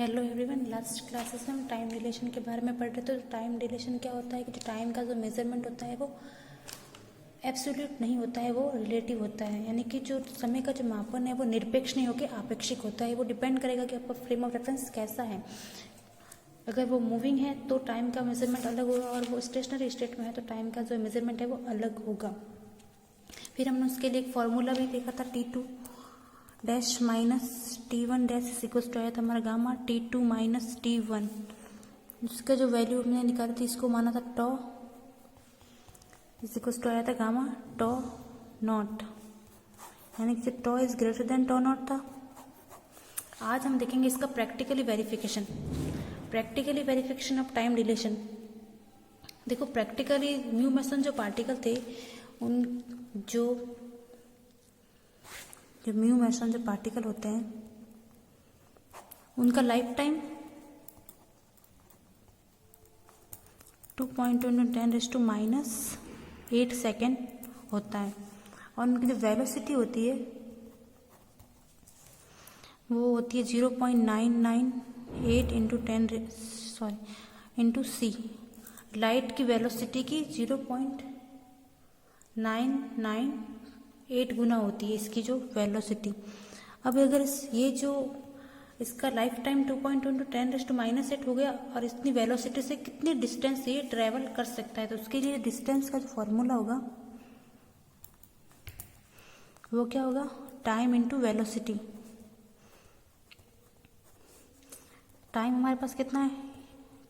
Hello everyone, last classes में हम time deletion के बारे में पढ़ रहे थे। तो टाइम डिलेशन क्या होता है कि जो टाइम का जो मेजरमेंट होता है वो एब्सोल्यूट नहीं होता है, वो रिलेटिव होता है। यानी कि जो समय का जो मापन है वो निरपेक्ष नहीं होकर आपेक्षिक होता है। वो डिपेंड करेगा कि आपका फ्रेम ऑफ रेफरेंस कैसा है। अगर वो मूविंग है तो टाइम का मेजरमेंट अलग होगा, और वो स्टेशनरी स्टेट में है तो टाइम का जो मेजरमेंट है वो अलग होगा। फिर हमने उसके लिए एक फॉर्मूला भी देखा था, T2 dash minus T1 dash equal to आया था हमारा गामा T2 माइनस T1। उसका जो वैल्यू हमने निकाली थी इसको माना था टॉ इक्वल टू आया था गामा टॉ नॉट, यानी कि tau is greater than tau naught था। आज हम देखेंगे इसका practically verification of time dilation. देखो, प्रैक्टिकली म्यू मेसन जो पार्टिकल थे उन जो म्यू मेसन जो पार्टिकल होते हैं उनका लाइफ टाइम 2.10⁻⁸ सेकेंड होता है, और उनकी जो वेलोसिटी होती है वो होती है 0.998 इंटू सी। लाइट की वेलोसिटी की 0.998 गुना होती है इसकी जो वेलोसिटी। अब अगर ये जो इसका लाइफ टाइम 2.10⁻⁸ हो गया, और इतनी वेलोसिटी से कितनी डिस्टेंस ये ट्रेवल कर सकता है, तो उसके लिए डिस्टेंस का जो फॉर्मूला होगा वो क्या होगा, टाइम इंटू वेलोसिटी। टाइम हमारे पास कितना है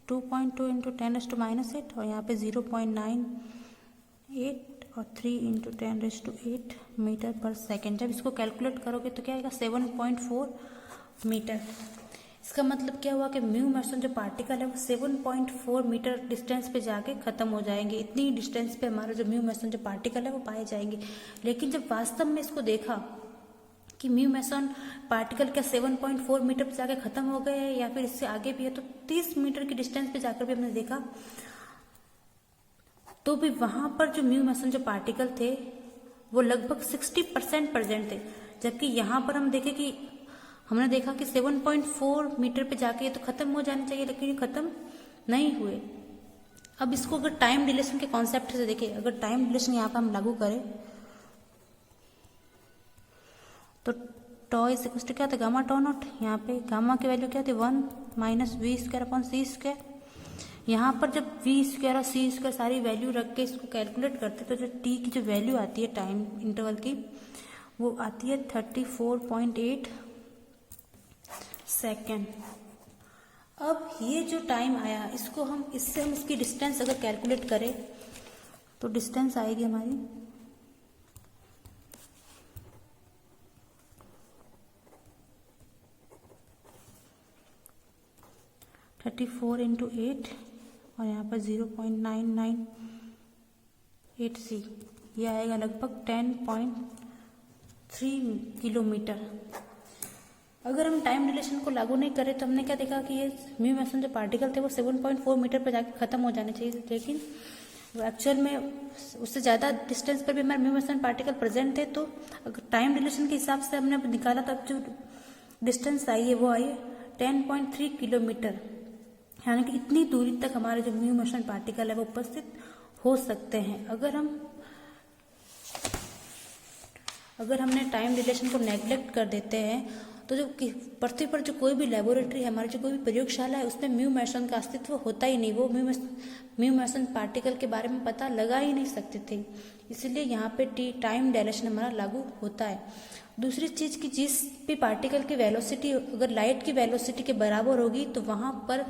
2.2 इंटू 10⁻⁸, और यहाँ पे 0.98 और 3 इंटू 10⁸ मीटर पर सेकेंड। जब इसको कैलकुलेट करोगे तो क्या आएगा 7.4 मीटर। इसका मतलब क्या हुआ कि म्यू मेसन जो पार्टिकल है वो 7.4 मीटर डिस्टेंस पे जाके खत्म हो जाएंगे। इतनी डिस्टेंस पे हमारा जो म्यू मेसन जो पार्टिकल है वो पाए जाएंगे। लेकिन जब वास्तव में इसको देखा कि म्यू मेसन पार्टिकल क्या 7.4 मीटर पे जाके खत्म हो गए हैं या फिर इससे आगे भी है, तो 30 मीटर की डिस्टेंस पे जाकर भी हमने देखा तो भी वहां पर जो म्यू मेसन जो पार्टिकल थे वो लगभग 60% प्रेजेंट थे। जबकि यहाँ पर हम देखें कि हमने देखा कि 7.4 मीटर पे जाके ये तो खत्म हो जाने चाहिए, लेकिन ये खत्म नहीं हुए। अब इसको अगर टाइम डिलेशन के कॉन्सेप्ट से देखें, अगर टाइम डिलेशन यहाँ पर हम लागू करें तो टॉ इज इक्वल टू क्या था गामा टॉ नॉट। यहाँ पे गामा की वैल्यू क्या थी 1 माइनस v²/c²। यहाँ पर जब v² और c² सारी वैल्यू रख के इसको कैलकुलेट करते तो जो t की जो वैल्यू आती है टाइम इंटरवल की वो आती है 34.8 सेकेंड। अब ये जो टाइम आया इसको हम इसकी डिस्टेंस अगर कैलकुलेट करें तो डिस्टेंस आएगी हमारी 34 इंटू 8 और यहाँ पर 0.998c, ये आएगा लगभग 10.3 किलोमीटर। अगर हम टाइम डिलेशन को लागू नहीं करें तो हमने क्या देखा कि ये म्यू मेसन जो पार्टिकल थे वो 7.4 मीटर पर जाकर खत्म हो जाने चाहिए, लेकिन एक्चुअल में उससे ज़्यादा डिस्टेंस पर भी हमारे म्यू मेसन पार्टिकल प्रेजेंट थे। तो अगर टाइम डिलेशन के हिसाब से हमने निकाला तो अब जो डिस्टेंस आई है वो आई है 10.3 किलोमीटर, यानी कि इतनी दूरी तक हमारे जो म्यू मेसन पार्टिकल है वो उपस्थित हो सकते हैं। अगर हमने टाइम डिलेशन को नेग्लेक्ट कर देते हैं तो जो पृथ्वी पर जो कोई भी लेबोरेटरी है, हमारी जो कोई भी प्रयोगशाला है, उसमें म्यू मेसन का अस्तित्व होता ही नहीं। वो म्यू मेसन पार्टिकल के बारे में पता लगा ही नहीं सकते थे। इसलिए यहाँ पे टाइम डायलेशन हमारा लागू होता है। दूसरी चीज की जिस भी पार्टिकल की वेलोसिटी अगर लाइट की वेलोसिटी के बराबर होगी तो वहां पर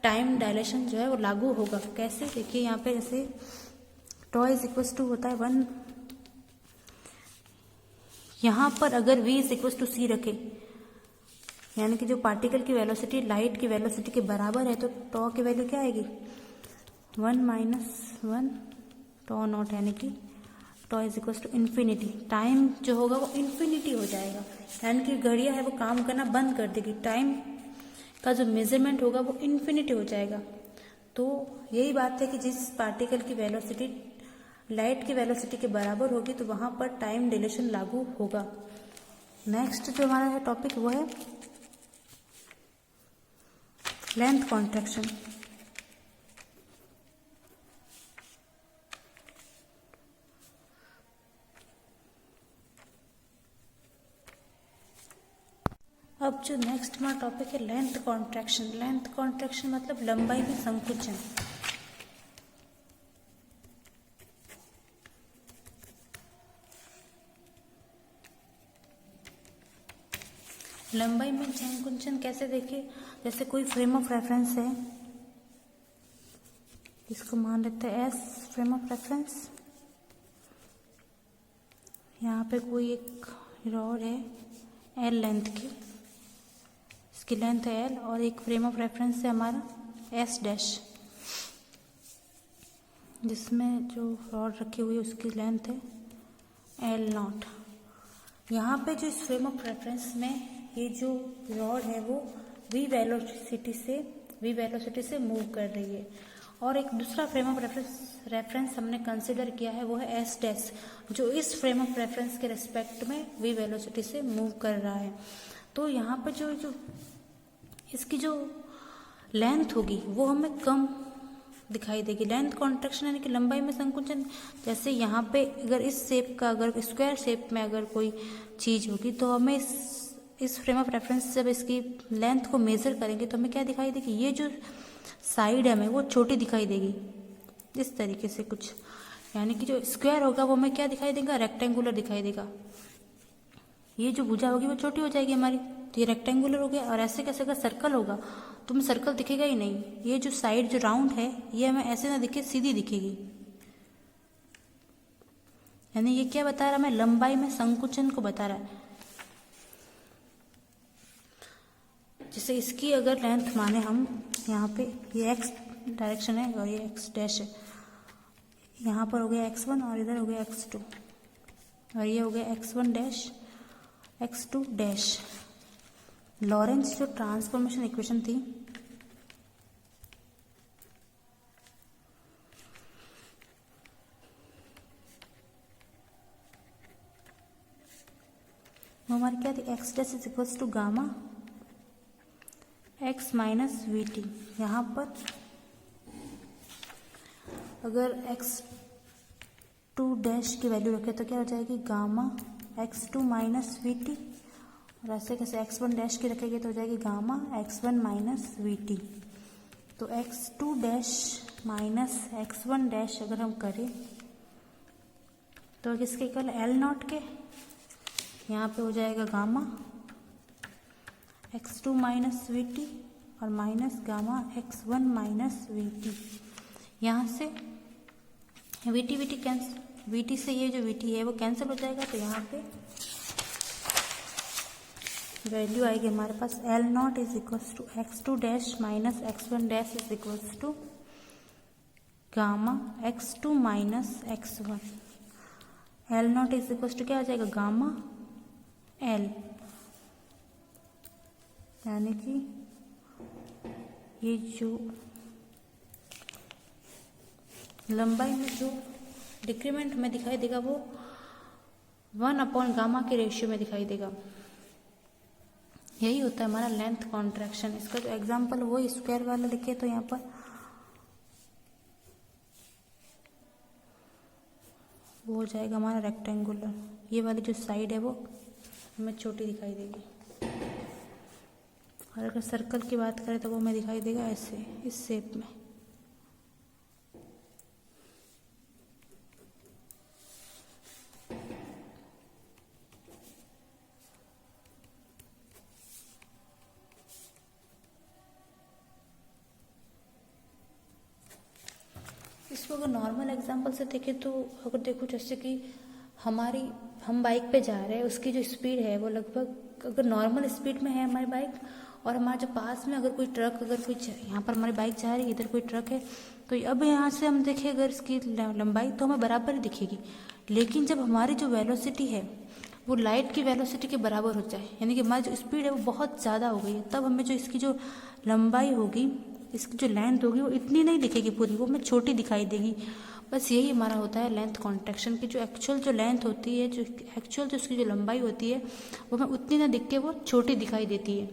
टाइम डायलेशन जो है वो लागू होगा। कैसे, देखिए यहाँ पे जैसे टॉ इज इक्वल टू होता है 1, यहाँ पर अगर v is equal to c रखे, यानी कि जो पार्टिकल की वेलोसिटी लाइट की वेलोसिटी के बराबर है, तो टॉ की वैल्यू क्या आएगी 1 माइनस 1 टॉ नॉट, यानी कि tau is equal to infinity. Time जो होगा वो इन्फिनिटी हो जाएगा, यानी कि घड़ियां है वो काम करना बंद कर देगी। टाइम का जो मेजरमेंट होगा वो इन्फिनिटी हो जाएगा। तो यही बात है कि जिस पार्टिकल की वेलोसिटी लाइट की वेलोसिटी के बराबर होगी तो वहां पर टाइम डिलेशन लागू होगा। नेक्स्ट जो हमारा है टॉपिक वो है लेंथ कॉन्ट्रैक्शन। अब जो नेक्स्ट हमारा टॉपिक है लेंथ कॉन्ट्रैक्शन। लेंथ कॉन्ट्रैक्शन मतलब लंबाई में संकुचन। लंबाई में संकुचन कैसे देखिए, जैसे कोई फ्रेम ऑफ रेफरेंस है, इसको मान लेते हैं एस फ्रेम ऑफ रेफरेंस। यहाँ पे कोई एक रॉड है एल लेंथ की, इसकी लेंथ है एल, और एक फ्रेम ऑफ रेफरेंस है हमारा एस डैश, जिसमें जो रॉड रखी हुई है उसकी लेंथ है एल नॉट। यहाँ पे जो इस फ्रेम ऑफ रेफरेंस में ये जो रॉड है वो वी वेलोसिटी से मूव कर रही है, और एक दूसरा फ्रेम ऑफ रेफरेंस हमने कंसिडर किया है वो है एस डैश, जो इस फ्रेम ऑफ रेफरेंस के रिस्पेक्ट में वी वेलोसिटी से मूव कर रहा है। तो यहाँ पे जो इसकी जो लेंथ होगी वो हमें कम दिखाई देगी। लेंथ कॉन्ट्रैक्शन यानी कि लंबाई में संकुचन। जैसे यहाँ पे अगर इस शेप का, अगर स्क्वायर शेप में अगर कोई चीज होगी तो हमें इस फ्रेम ऑफ रेफरेंस से जब इसकी लेंथ को मेजर करेंगे तो हमें क्या दिखाई देगी, ये जो साइड है हमें वो छोटी दिखाई देगी इस तरीके से कुछ, यानी कि जो स्क्वायर होगा वो हमें क्या दिखाई देगा, रेक्टेंगुलर दिखाई देगा। ये जो भुजा होगी वो छोटी हो जाएगी हमारी, तो ये रेक्टेंगुलर हो गया। और ऐसे कैसे अगर सर्कल होगा तो हमें सर्कल दिखेगा ही नहीं, ये जो साइड जो राउंड है ये हमें ऐसे ना दिखे, सीधी दिखेगी। यानी ये क्या बता रहा है, हमें लंबाई में संकुचन को बता रहा है। जैसे इसकी अगर लेंथ माने हम, यहाँ पे ये एक्स डायरेक्शन है और ये एक्स डैश है, यहाँ पर हो गया x1 और इधर हो गया x2, और ये हो गया x1 dash x2 dash. Lorentz जो ट्रांसफॉर्मेशन इक्वेशन थी वो हमारी क्या थी, x dash is equals to gamma x minus we T. यहाँ पर अगर x2 डैश की वैल्यू रखे तो क्या हो जाएगी, gamma x2 minus we T, और ऐसे कैसे x1 डैश की रखेंगे तो हो जाएगी gamma x1 minus we T. तो x2 dash minus x1 dash अगर हम करें तो किसके इक्वल, एल नॉट के। यहाँ पे हो जाएगा gamma x2 minus we T और minus gamma x1 minus we T. यहाँ से V T cancel, V T से ये जो वी टी है वो कैंसिल हो जाएगा, तो यहाँ पे वैल्यू आएगी हमारे पास L naught is equals to x2 dash minus x1 dash is equals to gamma x2 minus x1। L naught is equals to क्या आ जाएगा, गामा एल, यानी कि ये जो लंबाई में जो डिक्रीमेंट में दिखाई देगा वो 1 गामा के रेशियो में दिखाई देगा। यही होता है हमारा लेंथ कॉन्ट्रैक्शन। इसका जो एग्जांपल वो स्क्वायर वाला लिखे तो यहाँ पर वो हो जाएगा हमारा रेक्टेंगुलर। ये वाली जो साइड है वो हमें छोटी दिखाई देगी, और अगर सर्कल की बात करें तो वो हमें दिखाई देगा ऐसे, इस शेप में। इसको अगर नॉर्मल एग्जांपल से देखें तो अगर देखो जैसे कि हम बाइक पे जा रहे हैं, उसकी जो स्पीड है वो लगभग अगर नॉर्मल स्पीड में है हमारी बाइक, और हमारे जो पास में अगर कोई ट्रक, अगर कोई यहाँ पर हमारी बाइक जा रही है, इधर कोई ट्रक है, तो अब यहाँ से हम देखें अगर इसकी लंबाई तो हमें बराबर ही दिखेगी। लेकिन जब हमारी जो वेलोसिटी है वो लाइट की वेलोसिटी के बराबर हो जाए, यानी कि हमारी जो स्पीड है वो बहुत ज़्यादा हो गई है, तब हमें जो इसकी जो लंबाई होगी, इसकी जो लेंथ होगी वो इतनी नहीं दिखेगी पूरी, वो हमें छोटी दिखाई देगी। बस यही हमारा होता है लेंथ कॉन्ट्रैक्शन की। जो एक्चुअल जो लेंथ होती है, जो एक्चुअल जो उसकी जो लंबाई होती है वो हमें उतनी ना दिख के वो छोटी दिखाई देती है।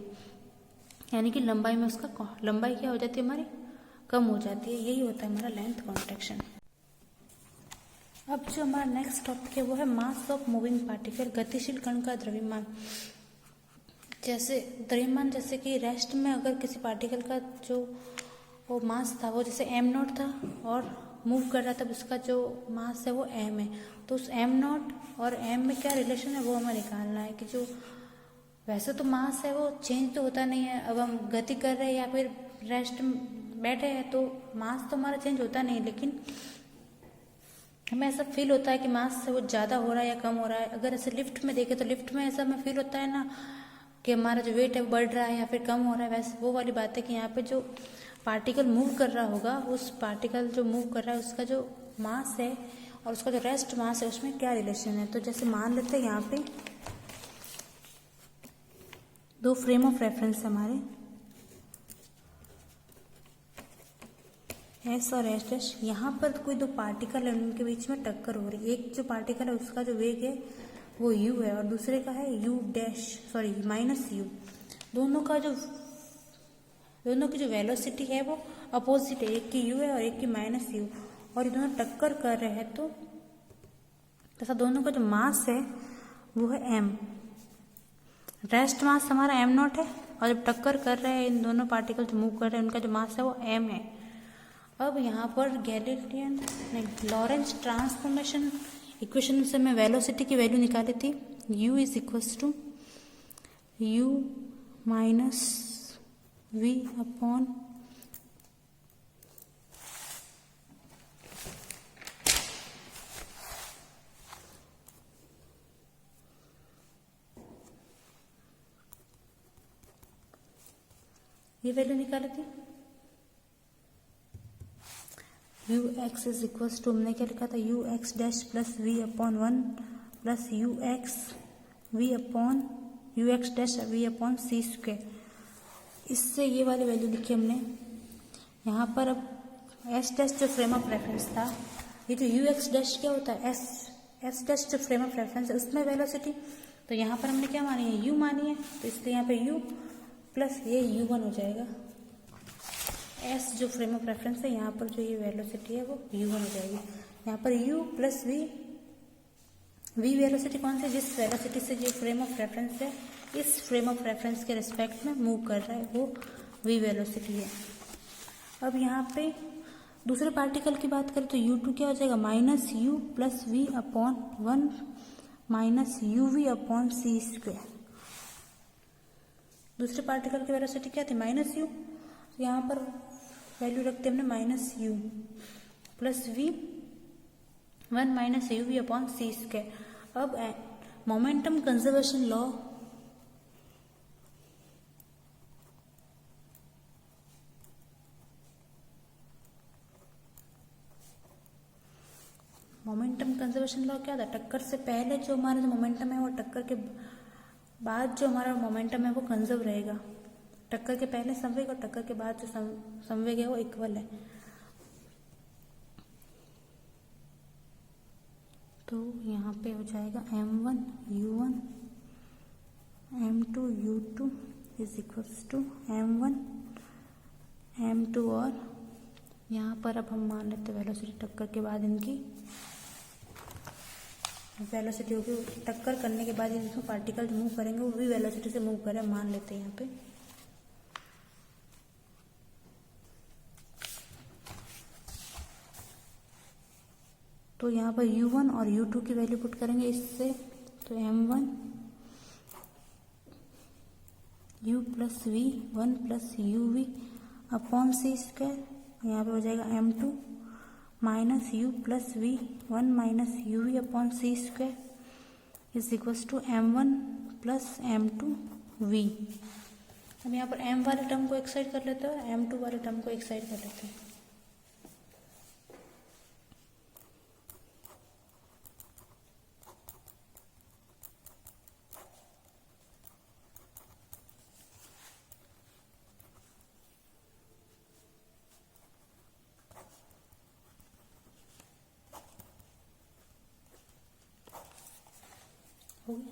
यानी कि लंबाई में उसका लंबाई क्या हो जाती है हमारी, कम हो जाती है। यही होता है हमारा लेंथ कॉन्ट्रैक्शन। अब जो हमारा नेक्स्ट टॉपिक है वो है मास ऑफ मूविंग पार्टिकल, गतिशील कण का द्रव्यमान। जैसे द्रव्यमान, जैसे कि रेस्ट में अगर किसी पार्टिकल का जो वो मास था वो जैसे m नॉट था और मूव कर रहा था, तब उसका जो मास है वो m है। तो उस m नॉट और m में क्या रिलेशन है वो हमें निकालना है कि जो वैसे तो मास है वो चेंज तो होता नहीं है। अब हम गति कर रहे हैं या फिर रेस्ट में बैठे हैं तो मास तो हमारा चेंज होता नहीं, लेकिन हमें ऐसा फील होता है कि मास से वो ज़्यादा हो रहा है या कम हो रहा है। अगर ऐसे लिफ्ट में देखें तो लिफ्ट में ऐसा हमें फील होता है ना कि हमारा जो वेट है वो बढ़ रहा है या फिर कम हो रहा है। वैसे वो वाली बात है कि यहाँ पे जो पार्टिकल मूव कर रहा होगा, उस पार्टिकल जो मूव कर रहा है उसका जो मास है और उसका जो रेस्ट मास है उसमें क्या रिलेशन है। तो जैसे मान लेते हैं यहाँ पे दो फ्रेम ऑफ रेफरेंस हमारे एस और एस डैश। यहाँ पर कोई दो पार्टिकल है, उनके बीच में टक्कर हो रही है। एक जो पार्टिकल है उसका जो वेग है वो u है और दूसरे का है u dash sorry minus u। दोनों की जो वेलोसिटी है वो अपोजिट है, एक की u है और एक की माइनस u, और ये दोनों टक्कर कर रहे हैं। तो तथा दोनों का जो मास है वो है m। रेस्ट मास हमारा m नॉट है और जब टक्कर कर रहे हैं इन दोनों पार्टिकल जो मूव कर रहे हैं उनका जो मास है वो m है। अब यहाँ पर गैलीलियन लॉरेंस ट्रांसफॉर्मेशन इक्वेशन से मैं वेलोसिटी की वैल्यू निकाली थी, u is equals to u minus v upon ये वैल्यू निकाली थी। U x is equals to हमने क्या लिखा था, u x dash plus v upon 1 plus u x dash v upon सी स्क्वायर। इससे ये वाली वैल्यू लिखी हमने। यहाँ पर अब एस डैश जो फ्रेम ऑफ रेफरेंस था, ये जो यू एक्स डैश क्या होता है, एस डैश जो फ्रेम ऑफ रेफरेंस है उसमें वेलोसिटी, तो यहाँ पर हमने क्या मानी है, यू मानी है, तो इसलिए यहाँ पे यू प्लस ये u1 हो जाएगा। एस जो फ्रेम ऑफ रेफरेंस है, यहाँ पर जो ये वेलोसिटी है वो u1 हो जाएगी। यहाँ पर u प्लस v वेलोसिटी कौन सी, जिस वेलोसिटी से जो फ्रेम ऑफ रेफरेंस है इस फ्रेम ऑफ रेफरेंस के रिस्पेक्ट में मूव कर रहा है वो v वेलोसिटी है। अब यहाँ पे दूसरे पार्टिकल की बात करें तो u2 क्या हो जाएगा, minus u plus v upon 1 minus uv upon सी स्क्वायर। दूसरे पार्टिकल की वेलोसिटी क्या थी, माइनस u, तो यहाँ पर वैल्यू रखते हैं हमने minus u plus v 1 minus uv upon सी स्क्वायर। अब मोमेंटम कंजर्वेशन लॉ क्या था, टक्कर से पहले जो हमारा जो मोमेंटम है वो टक्कर के बाद जो हमारा मोमेंटम है वो कंजर्व रहेगा। टक्कर के पहले संवेग और टक्कर के बाद जो संवेग है वो इक्वल है। तो यहाँ पे हो जाएगा m1 u1 m2 u2 is equals to m1 m2, और यहाँ पर अब हम मान लेते वेलोसिटी टक्कर के बाद इनकी वेलोसिटी होगी, टक्कर करने के बाद जिसमें पार्टिकल मूव करेंगे वो भी वेलोसिटी से मूव करें, मान लेते हैं यहाँ पे। तो यहाँ पर u1 और u2 की वैल्यू पुट करेंगे इससे, तो m1 u plus v 1 plus uv upon सी स्क्वायर, यहाँ पे हो जाएगा m2 minus u plus v 1 minus uv upon C square is equals to m1 plus m2v। अब यहाँ पर m वाले टर्म को एक साइड कर लेते हैं, m2 वाले टर्म को एक साइड कर लेते हैं।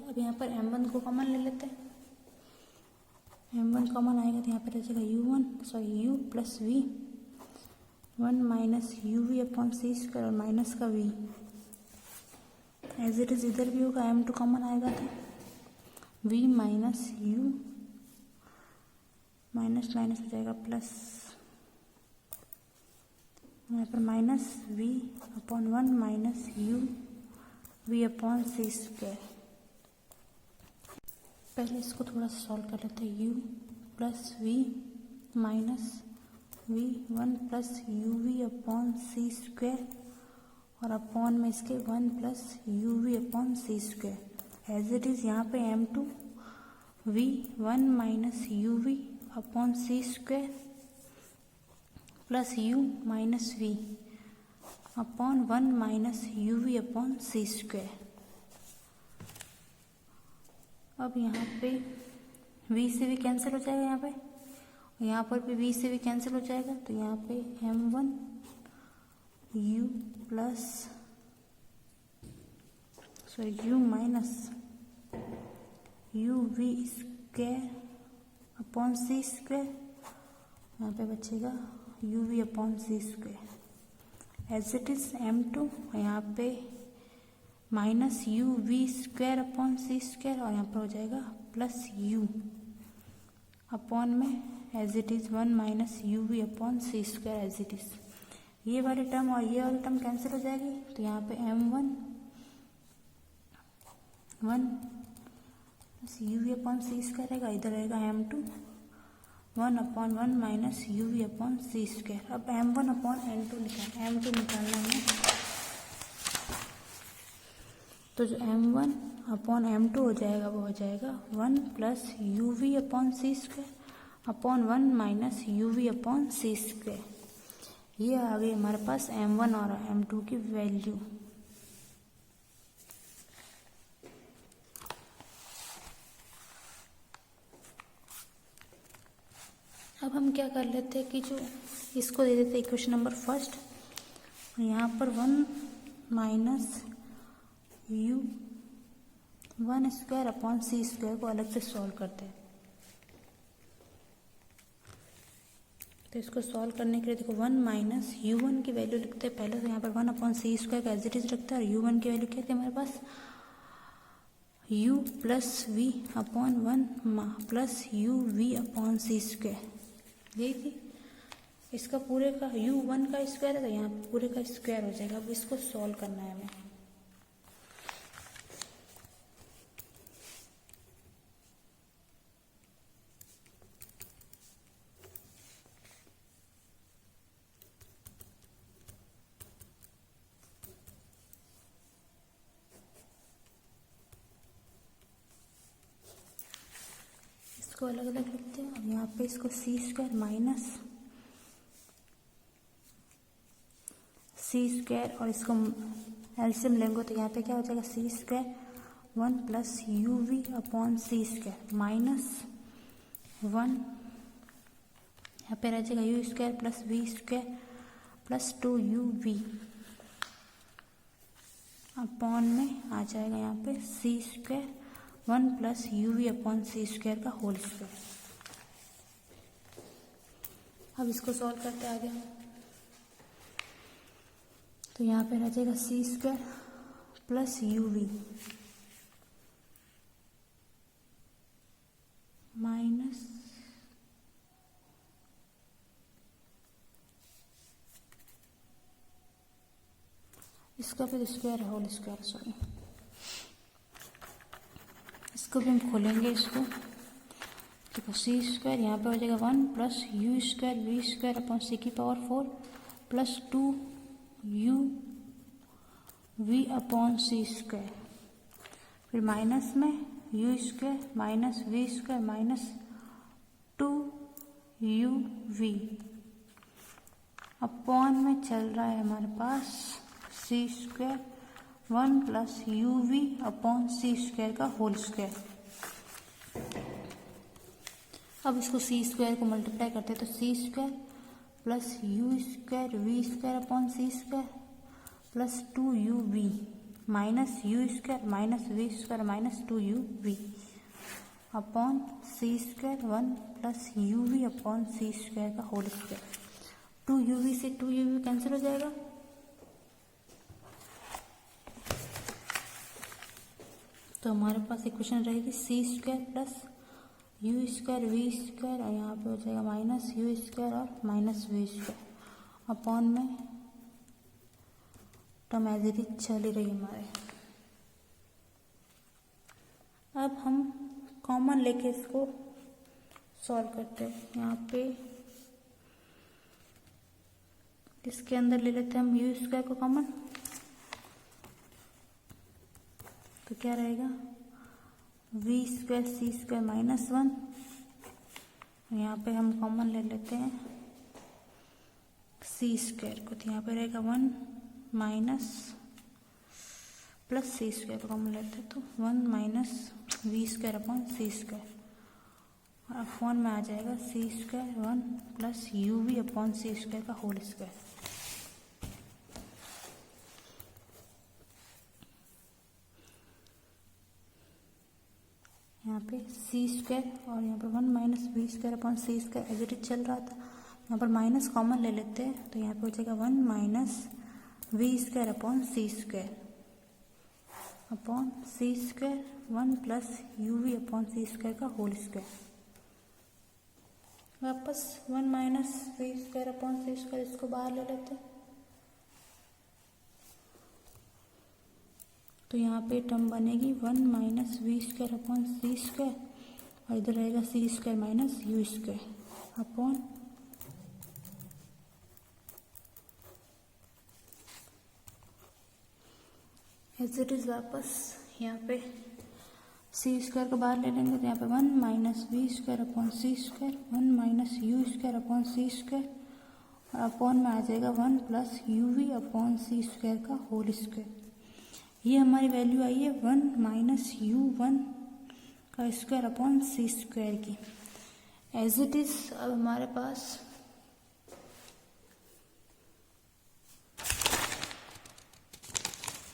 अब यहाँ पर m1 को कॉमन ले लेते हैं। m1 वन कॉमन आएगा तो यहाँ पर रह जाएगा u plus v 1 minus u we upon C square और माइनस का v एज इट इज इधर भी होगा, m2 कॉमन आएगा तो v minus u minus minus हो जाएगा प्लस, यहाँ पर minus v upon 1 minus u we upon C square. पहले इसको थोड़ा सा सॉल्व कर लेते हैं। u plus v minus v 1 plus you we upon C square और अपॉन में इसके 1 plus you we upon C square as it is. यहाँ पे m2 v 1 minus u we upon C square plus u minus v upon 1 minus u we upon C square. अब यहाँ पे v से भी कैंसिल हो जाएगा, यहाँ पर भी v से भी कैंसिल हो जाएगा, तो यहाँ पे m1 u plus u minus u v square upon सी स्क्वायर, यहाँ पे बचेगा u we upon C square as it is. m2 यहाँ पे minus u v square upon सी स्क्वायर और यहाँ पर हो जाएगा प्लस u अपॉन में as it is 1 minus u we upon C square as it is. ये वाली टर्म और ये वाली टर्म कैंसिल हो जाएगी, तो यहाँ पे m1 1 plus you we upon C square रहेगा, इधर रहेगा m2 1 upon 1 minus u we upon C square. अब m1 अपॉन m2 निकालना है, तो जो m1 अपॉन m2 हो जाएगा वो हो जाएगा 1 plus you we upon C square upon 1 minus u we upon C square. ये आ गई हमारे पास m1 और m2 की वैल्यू। अब हम क्या कर लेते हैं कि जो इसको दे देते हैं इक्वेशन नंबर फर्स्ट, यहाँ पर 1 माइनस यू 1 स्क्वायर अपॉन सी स्क्वायर को अलग से सॉल्व करते हैं। तो इसको सॉल्व करने के लिए देखो 1 माइनस u1 की वैल्यू लिखते हैं पहले, तो यहाँ पर 1 अपॉन सी स्क्वायर का एज इट इज रखता है और u1 की वैल्यू क्या थी हमारे पास u plus v upon 1 plus you we upon C square, यही थी। इसका पूरे का u1 का स्क्वायर है तो यहाँ पूरे का स्क्वायर हो जाएगा। अब इसको सॉल्व करना है हमें। इसको अलग अलग लिखते हैं और यहाँ पे इसको सी स्क्वायर माइनस सी स्क्वायर और इसको एलसीएम लेंगे तो यहाँ पे क्या हो जाएगा C square 1 plus you we upon C square minus 1, यहाँ पे रह जाएगा U square plus V square plus 2 you we upon में आ जाएगा यहाँ पे C square 1 plus you we upon C square का होल स्क्वायर। अब इसको सॉल्व करते आगे, तो यहाँ पे रह जाएगा C square plus you we minus इसका फिर स्क्वायर होल स्क्वायर, सॉरी इसको भी हम खोलेंगे। इसको देखो सी स्क्वायर यहाँ पे हो जाएगा 1 plus U square V square upon C की power 4 plus 2 you we upon C square, फिर माइनस में U square minus we square minus 2 you we upon में चल रहा है हमारे पास C square 1 plus you we upon C square का होल स्क्वायर। अब इसको सी स्क्वायर को मल्टीप्लाई करते हैं तो C square plus U square V square upon C square plus 2 you we minus you square minus we square minus 2 you we upon C square 1 plus you we upon C square का whole square. 2uv से 2uv cancel हो जाएगा, तो हमारे पास equation रहेगी C square plus U square V square, और यहाँ पे हो जाएगा माइनस यू स्क्वायर और माइनस वी स्क्वायर अपॉन में टर्म एज इट इज चल ही रही हमारे। अब हम कॉमन लेके इसको सॉल्व करते हैं। यहाँ पे इसके अंदर ले लेते हैं हम यू स्क्वायर को कॉमन, तो क्या रहेगा v square c square minus 1, यहाँ पे हम कॉमन ले लेते हैं सी स्क्वायर को, तो यहाँ पे रहेगा 1 माइनस प्लस सी स्क्वायर को कॉमन लेते हैं तो 1 minus we square upon C square, और अपॉन में आ जाएगा C square 1 plus you we upon C square का होल स्क्वायर। यहाँ पे सी स्क्वायर और यहाँ पर 1 minus we square upon C square as it is चल रहा था, यहाँ पर माइनस कॉमन ले लेते हैं, तो यहाँ पे हो जाएगा 1 minus we square upon C square upon C square 1 plus you we upon C square का होल स्क्वायर। वापस 1 minus we square upon C square इसको बाहर ले लेते हैं, तो यहाँ पे टर्म बनेगी 1 minus we square upon C square, और इधर रहेगा C square minus you square upon as it is. वापस यहाँ पे सी स्क्वायर को बाहर ले लेंगे, तो यहाँ पे 1 minus we square upon C square 1 minus you square upon C square, और अपॉन में आ जाएगा 1 plus you we upon C square का होल स्क्वायर। ये हमारी वैल्यू आई है 1 माइनस यू 1 का स्क्वायर अपॉन सी स्क्वायर की, एज इट इज। अब हमारे पास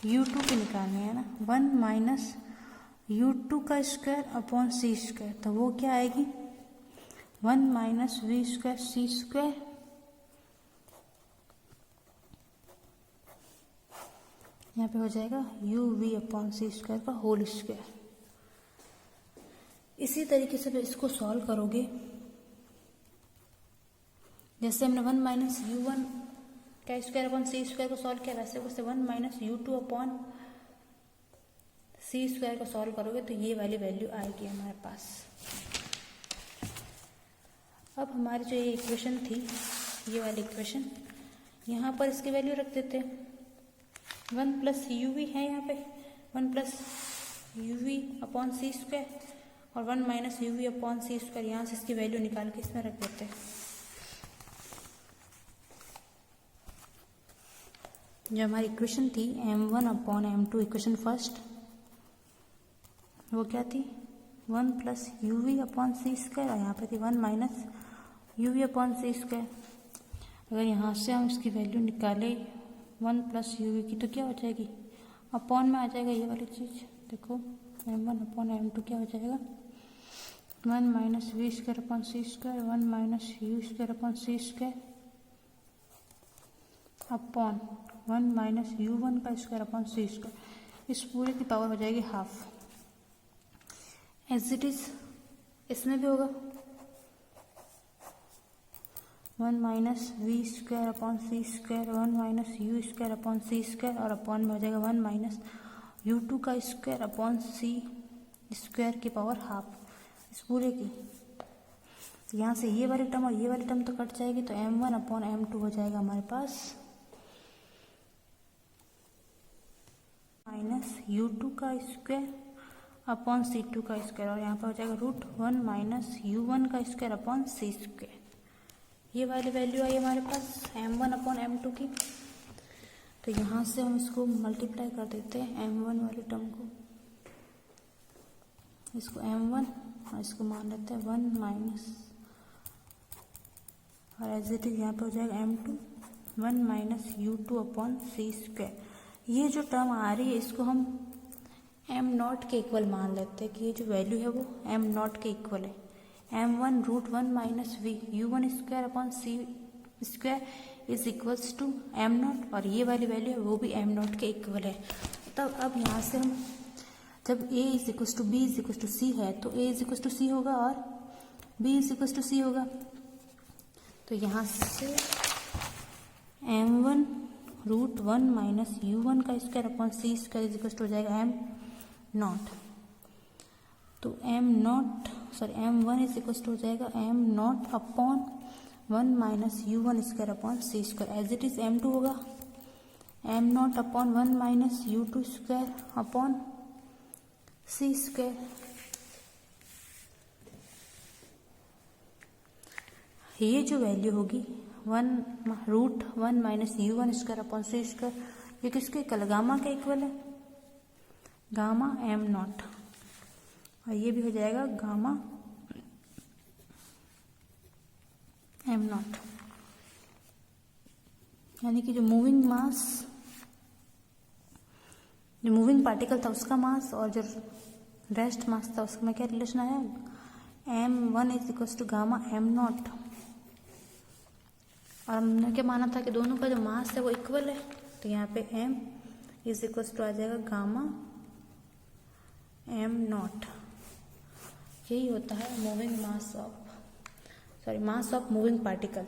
u2 की निकालनी है ना, 1 माइनस u2 का स्क्वायर अपॉन सी स्क्वायर, तो वो क्या आएगी 1 minus we square c square यहाँ पे हो जाएगा u we upon C square का होल स्क्वायर। इसी तरीके से इसको सॉल्व करोगे, जैसे हमने 1 माइनस यू 1 का स्क्वायर अपॉन सी स्क्वायर को सॉल्व किया, वैसे उससे 1 माइनस यू 2 अपॉन सी स्क्वायर को सॉल्व करोगे तो ये वाली वैल्यू आएगी हमारे पास। अब हमारी जो ये इक्वेशन थी, ये वाली इक्वेशन, यहाँ पर इसकी वैल्यू रख देते हैं। 1 प्लस यू वी है यहाँ पे, 1 plus you we upon C square, और 1 minus u we upon C square, यहाँ से इसकी वैल्यू निकाल के इसमें रख देते हैं। जो हमारी इक्वेशन थी m1 upon m2, equation first, वो क्या थी 1 plus you we upon C square, और यहाँ पे थी 1 minus u we upon C square. अगर यहाँ से हम इसकी वैल्यू निकाले 1 प्लस यू वी की, तो क्या हो जाएगी अपॉन में आ जाएगा ये वाली चीज़। देखो m1 अपॉन m2 क्या हो जाएगा 1 minus we square upon C square 1 minus you square upon C square upon 1 minus u 1 का स्क्वायर अपॉन सी स्क्वायर। इस पूरे की पावर हो जाएगी हाफ। एज इट इज इसमें भी होगा 1 minus we square upon C square 1 minus you square upon C square, और अपॉन में हो जाएगा 1 माइनस यू 2 का स्क्वायर अपॉन सी स्क्वायर की पावर हाफ इस पूरे की। यहाँ से ये वाली टर्म और ये वाली टर्म तो कट जाएगी, तो m1 अपॉन m2 हो जाएगा हमारे पास माइनस u2 का स्क्वायर अपॉन c2 का स्क्वायर, और यहाँ पर हो जाएगा √1 माइनस u1 का स्क्वायर अपॉन सी स्क्वायर। ये वाली वैल्यू आई हमारे पास m1 अपॉन m2 की। तो यहाँ से हम इसको मल्टीप्लाई कर देते हैं m1 वाली टर्म को, इसको m1 और इसको मान लेते हैं 1 माइनस, और एज इट इज यहाँ पे हो जाएगा m2 1 माइनस u2 अपॉन सी स्क्वायर। ये जो टर्म आ रही है इसको हम एम नॉट के इक्वल मान लेते हैं कि ये जो वैल्यू है वो एम नॉट के इक्वल है। m1 √1 minus v u1 square upon C square is equals to m naught, और ये वाली वैल्यू है वो भी एम नॉट के इक्वल है। तब अब यहाँ से हम जब a is equals to B is equals to C है तो a is equals to C होगा और b is equals to C होगा। तो यहाँ से m1 √1 माइनस u1 का square upon C square is equals to हो जाएगा एम नॉट। तो m1 इज इक्वल्स टू हो जाएगा m naught upon 1 minus u1 square upon C square, as it is m2 होगा m naught upon 1 minus u2 square upon सी square. ये जो value होगी 1 minus u1 square upon सी square, ये किसके equal, gamma के equal है, गामा एम नॉट, और ये भी हो जाएगा गामा एम नॉट। यानी कि जो मूविंग पार्टिकल था उसका मास और जो रेस्ट मास था उसमें क्या रिलेशन आया, m1 is equal to gamma m naught. और हमने क्या माना था कि दोनों का जो मास है वो इक्वल है, तो यहाँ पे m इज इक्वल टू आ जाएगा गामा एम नॉट। यही होता है मास ऑफ मूविंग पार्टिकल।